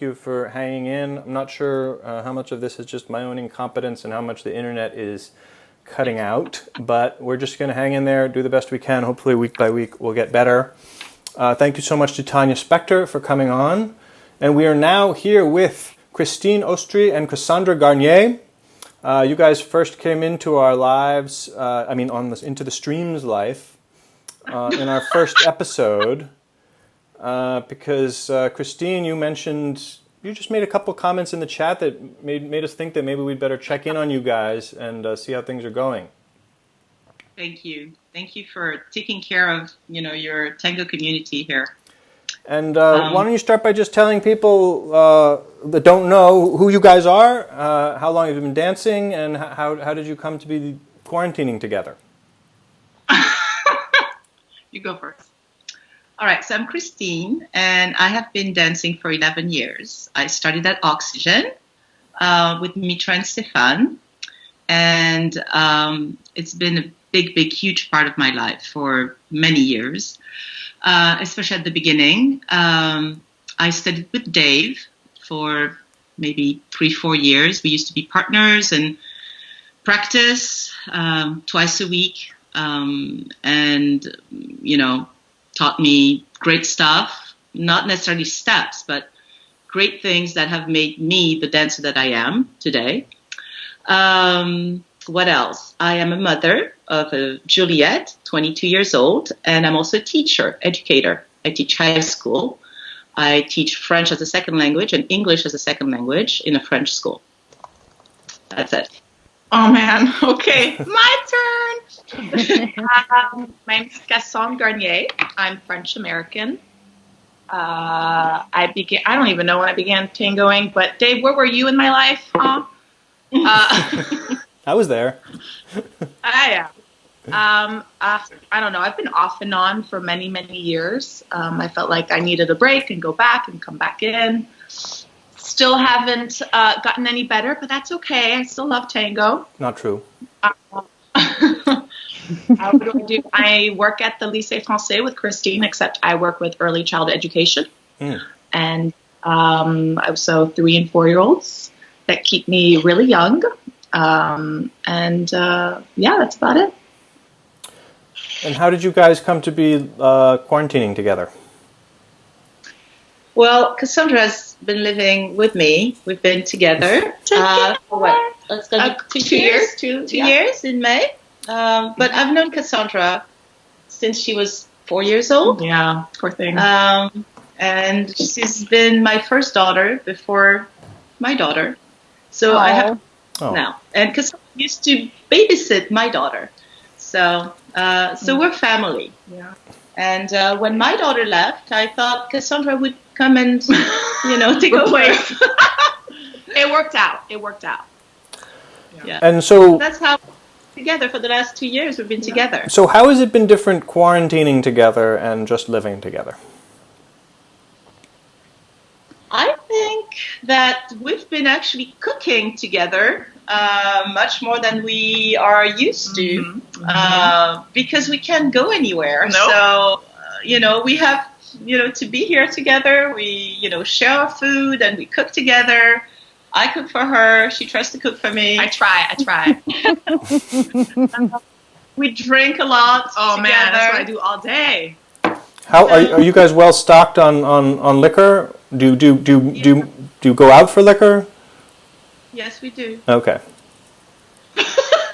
you for hanging in. I'm not sure how much of this is just my own incompetence and how much the internet is cutting out, but we're just going to hang in there, do the best we can. Hopefully week by week we'll get better. Thank you so much to Tanya Spektor for coming on. And we are now here with Christine Ostry and Cassandra Garnier. You guys first came into our lives, into the stream's life in our first episode. Because Christine, you just made a couple comments in the chat that made us think that maybe we'd better check in on you guys and see how things are going. Thank you for taking care of your Tango community here. And why don't you start by just telling people that don't know who you guys are, how long have you been dancing, and how did you come to be quarantining together? You go first. All right, so I'm Christine, and I have been dancing for 11 years. I started at Oxygen with Mitra and Stefan, and it's been a big, huge part of my life for many years, especially at the beginning. I studied with Dave for maybe 3-4 years. We used to be partners and practice twice a week, and, taught me great stuff, not necessarily steps, but great things that have made me the dancer that I am today. What else? I am a mother of a Juliet, 22 years old, and I'm also a teacher, educator. I teach high school. I teach French as a second language and English as a second language in a French school. That's it. Oh, man. Okay. My turn. My name is Cassandra Garnier. I'm French-American. I don't even know when I began tangoing, but Dave, where were you in my life? Huh? I was there. Yeah. I don't know. I've been off and on for many, many years. I felt like I needed a break and go back and come back in. Still haven't gotten any better, but that's okay. I still love tango. Not true. What do I do? I work at the Lycée Français with Christine, except I work with early child education. And so 3- and 4-year-olds that keep me really young. That's about it. And how did you guys come to be quarantining together? Well, Cassandra's been living with me. We've been together for what? Let's go 2 years. 2 years in May. But I've known Cassandra since she was 4 years old. Yeah, poor thing. And she's been my first daughter before my daughter. So I have now. And Cassandra used to babysit my daughter. So we're family. Yeah. And when my daughter left, I thought Cassandra would come and, take over. It worked out. Yeah. And so that's how together for the last 2 years we've been together. So how has it been different quarantining together and just living together? I think that we've been actually cooking together much more than we are used to because we can't go anywhere. Nope. So, we have, to be here together. We, share our food and we cook together. I cook for her. She tries to cook for me. I try. We drink a lot together. Man, that's what I do all day. How are you guys well stocked on liquor? Do you go out for liquor? Yes, we do. Okay.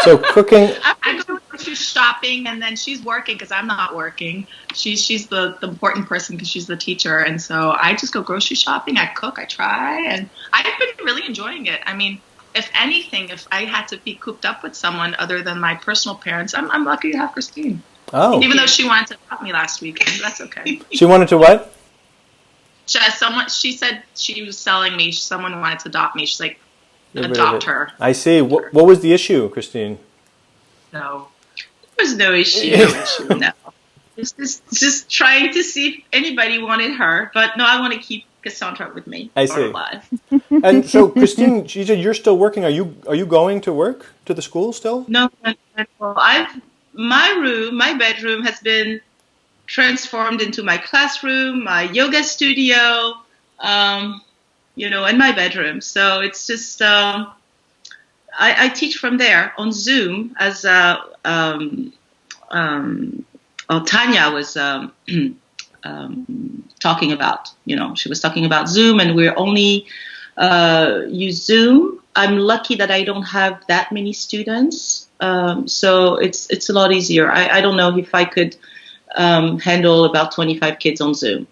So cooking. I go grocery shopping, and then she's working because I'm not working. She's the important person because she's the teacher, and so I just go grocery shopping. I cook, I try, and I've been really enjoying it. I mean, if anything, if I had to be cooped up with someone other than my personal parents, I'm lucky to have Christine. Oh. Even though she wanted to adopt me last weekend, that's okay. She wanted to what? She said she was telling me someone wanted to adopt me. She's like, adopt her. I see. What was the issue, Christine? No. There was no issue. No. Just trying to see if anybody wanted her. But no, I want to keep Cassandra with me. I see. Alive. And so, Christine, you said you're still working. Are you going to work to the school still? No. My bedroom has been transformed into my classroom, my yoga studio. in my bedroom. So it's just, I teach from there on Zoom as Tanya was talking about. She was talking about Zoom, and we're only use Zoom. I'm lucky that I don't have that many students, so it's a lot easier. I don't know if I could handle about 25 kids on Zoom.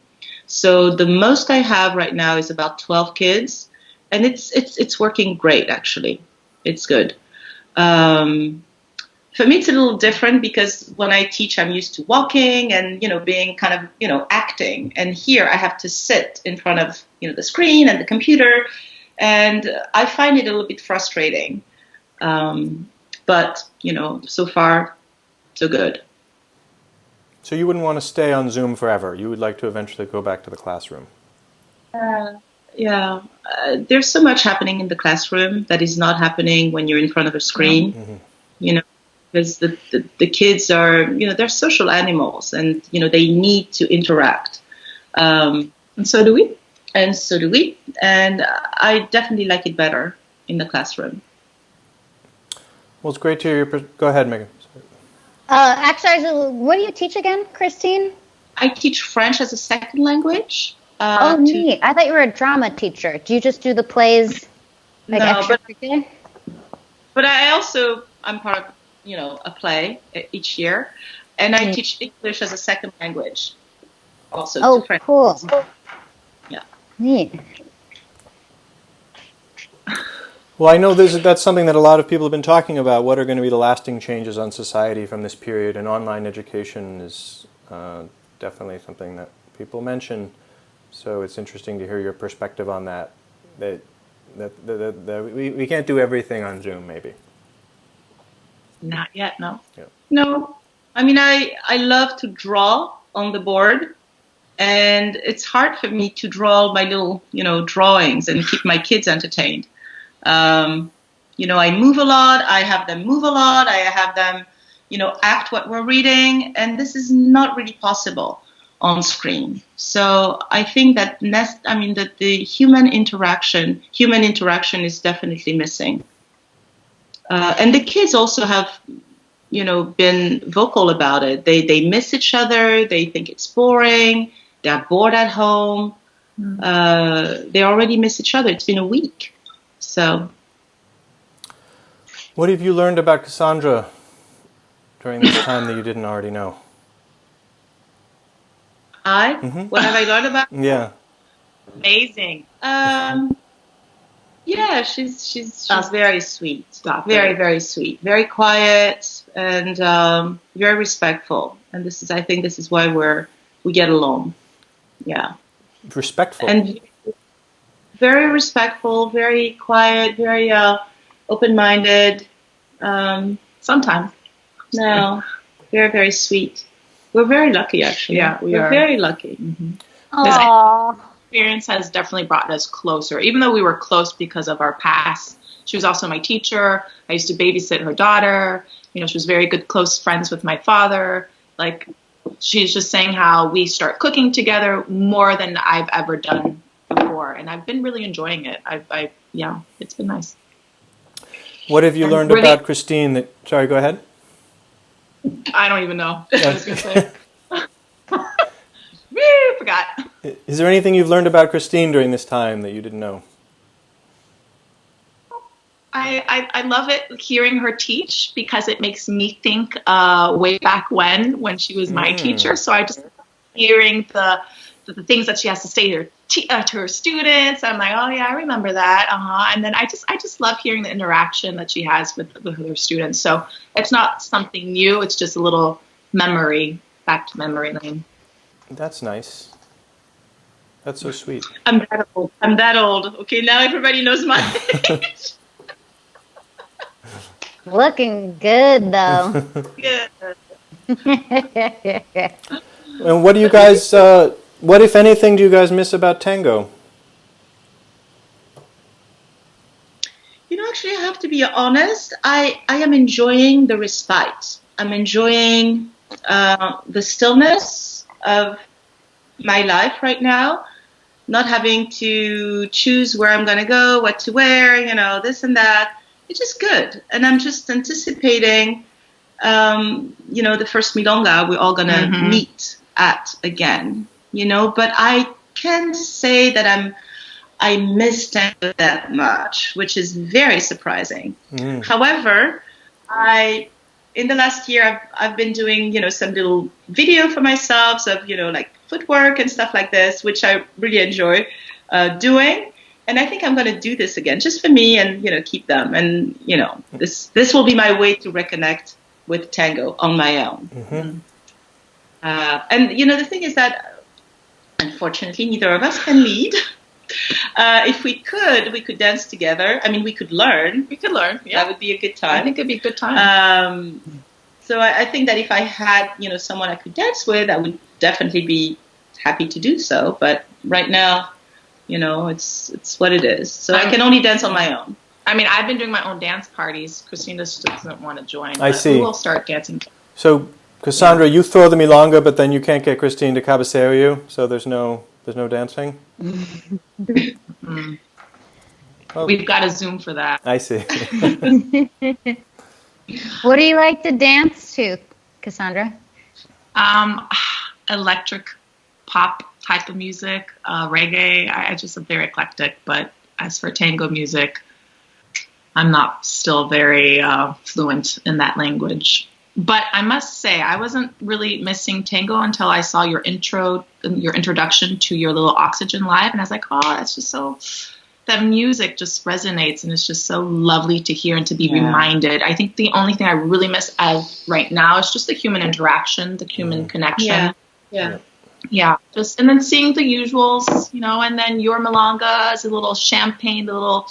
So the most I have right now is about 12 kids, and it's working great, actually. It's good. For me, it's a little different because when I teach, I'm used to walking and, being kind of, acting. And here I have to sit in front of, the screen and the computer. And I find it a little bit frustrating. But, so far, so good. So you wouldn't want to stay on Zoom forever. You would like to eventually go back to the classroom. Yeah. There's so much happening in the classroom that is not happening when you're in front of a screen, because the kids are, they're social animals and, they need to interact. And so do we. And I definitely like it better in the classroom. Well, it's great to hear your... Go ahead, Megan. Actually, what do you teach again, Christine? I teach French as a second language. Neat. I thought you were a drama teacher. Do you just do the plays extracurricular? But I'm part of, a play each year. And I teach English as a second language also to French. Cool. Yeah. Neat. Well, I know that's something that a lot of people have been talking about. What are going to be the lasting changes on society from this period? And online education is definitely something that people mention. So it's interesting to hear your perspective on that. That we can't do everything on Zoom, maybe. Not yet, no. Yeah. No. I mean, I love to draw on the board. And it's hard for me to draw my little, drawings and keep my kids entertained. I move a lot. I have them move a lot. I have them, act what we're reading. And this is not really possible on screen. So I think that the human interaction is definitely missing. And the kids also have, been vocal about it. They miss each other. They think it's boring. They're bored at home. They already miss each other. It's been a week. So, what have you learned about Cassandra during this time that you didn't already know? What have I learned about? Yeah. Amazing. Yeah, she's very sweet. Very, very sweet. Very quiet and very respectful. And I think this is why we get along. Yeah. Respectful. And very respectful, very quiet, very open-minded. Sometimes. No, very, very sweet. We're very lucky, actually. Yeah, we're very lucky. Mm-hmm. Aww. Experience has definitely brought us closer, even though we were close because of our past. She was also my teacher. I used to babysit her daughter. She was very good, close friends with my father. Like, she's just saying how we start cooking together more than I've ever done before, and I've been really enjoying it. It's been nice. What have you learned about Christine? Sorry, go ahead. I don't even know what I was going to say. Forgot. Is there anything you've learned about Christine during this time that you didn't know? I love it hearing her teach because it makes me think way back when she was my teacher. So I just hearing the things that she has to say to her students. I'm like, oh yeah, I remember that. And then I just love hearing the interaction that she has with her students. So it's not something new. It's just a little memory, back to memory lane. That's nice. That's so sweet. I'm that old. Okay, now everybody knows my age. Looking good, though. Good. And what do you guys, what, if anything, do you guys miss about Tango? Actually, I have to be honest. I am enjoying the respite. I'm enjoying the stillness of my life right now. not having to choose where I'm going to go, what to wear, this and that. It's just good. And I'm just anticipating, the first milonga we're all going to meet at again, but I can't say that I miss Tango that much, which is very surprising. However, in the last year, I've been doing, some little video for myself of, like footwork and stuff like this, which I really enjoy doing. And I think I'm going to do this again just for me and, keep them. And, this will be my way to reconnect with Tango on my own. And, the thing is that, unfortunately, neither of us can lead. If we could dance together. I mean, we could learn. Yeah. That would be a good time. I think it'd be a good time. So I think that if I had, someone I could dance with, I would definitely be happy to do so. But right now, it's what it is. So I can only dance on my own. I mean, I've been doing my own dance parties. Christina just doesn't want to join. I see. We'll start dancing. So, Cassandra, you throw the milonga, but then you can't get Christine to cabeceo you, so there's no dancing? Well, we've got a Zoom for that. I see. What do you like to dance to, Cassandra? Electric pop type of music, reggae. I just am very eclectic, but as for tango music, I'm not still very fluent in that language. But I must say, I wasn't really missing tango until I saw your introduction to your little Oxygen Live, and I was like, oh, that's just so. That music just resonates, and it's just so lovely to hear and to be reminded. I think the only thing I really miss as right now is just the human interaction, the human connection. Yeah. Just and then seeing the usuals, and then your milonga is a little champagne, the little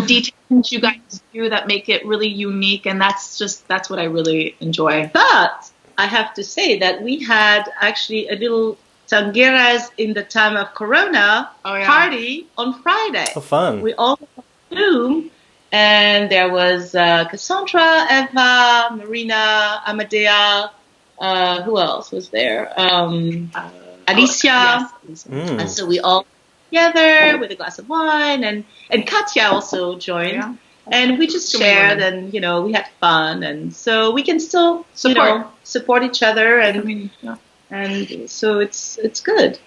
details you guys do that make it really unique, and that's what I really enjoy. But I have to say that we had actually a little Tangueras in the time of Corona party on Friday. Oh, fun. We all went on Zoom, and there was Cassandra, Eva, Marina, Amadea, who else was there? Alicia. Yes. And so we all together with a glass of wine, and Katya also joined. Yeah. And we just shared, and we had fun, and so we can still support each other, and and so it's good,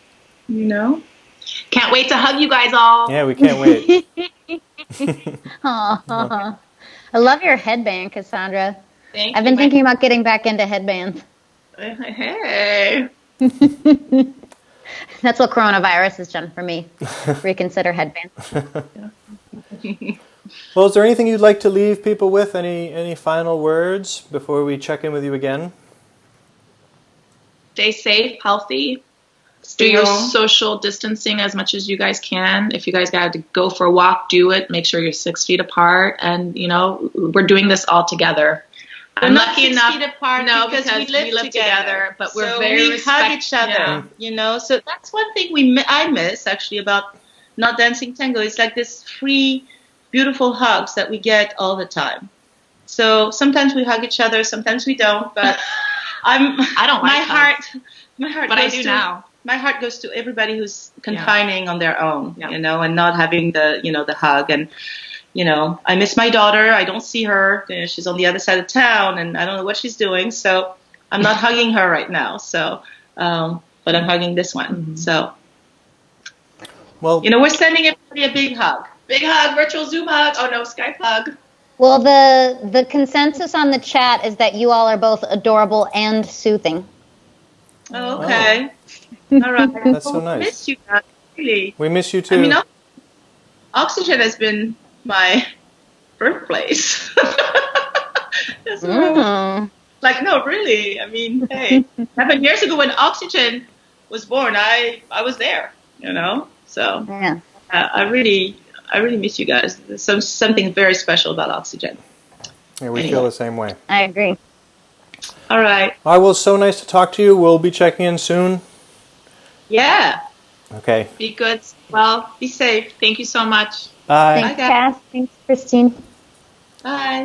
Can't wait to hug you guys all. Yeah, we can't wait. Aww. I love your headband, Cassandra. Thank I've been thinking about getting back into headbands. Hey. That's what coronavirus has done for me. Reconsider headbands. Well, is there anything you'd like to leave people with? Any final words before we check in with you again? Stay safe, healthy. Do your social distancing as much as you guys can. If you guys got to go for a walk, do it. Make sure you're 6 feet apart. And, we're doing this all together. I'm lucky enough. 6 feet apart because we live together. But we're very we hug each other, So that's one thing I miss, actually, about not dancing tango. It's like this free, beautiful hugs that we get all the time. So sometimes we hug each other, sometimes we don't. But I don't like hugs. My heart. But I do now. My heart goes to everybody who's confining on their own, and not having the hug. And, I miss my daughter. I don't see her. She's on the other side of town, and I don't know what she's doing. So I'm not hugging her right now. So, but I'm hugging this one. Mm-hmm. So, well, we're sending everybody a big hug. Big hug, virtual Zoom hug. Oh, no, Skype hug. Well, the consensus on the chat is that you all are both adorable and soothing. Oh, okay. All right. That's so nice. We miss you guys, really. We miss you too. I mean, Oxygen has been my birthplace. Like, no, really. I mean, hey, 7 years ago when Oxygen was born, I was there, So yeah. I really miss you guys. There's something very special about Oxygen. Yeah, we feel the same way. I agree. All right. Well, it was so nice to talk to you. We'll be checking in soon. Yeah. Okay. Be good. Well, be safe. Thank you so much. Bye. Thanks, Cass. Thanks, Christine. Bye.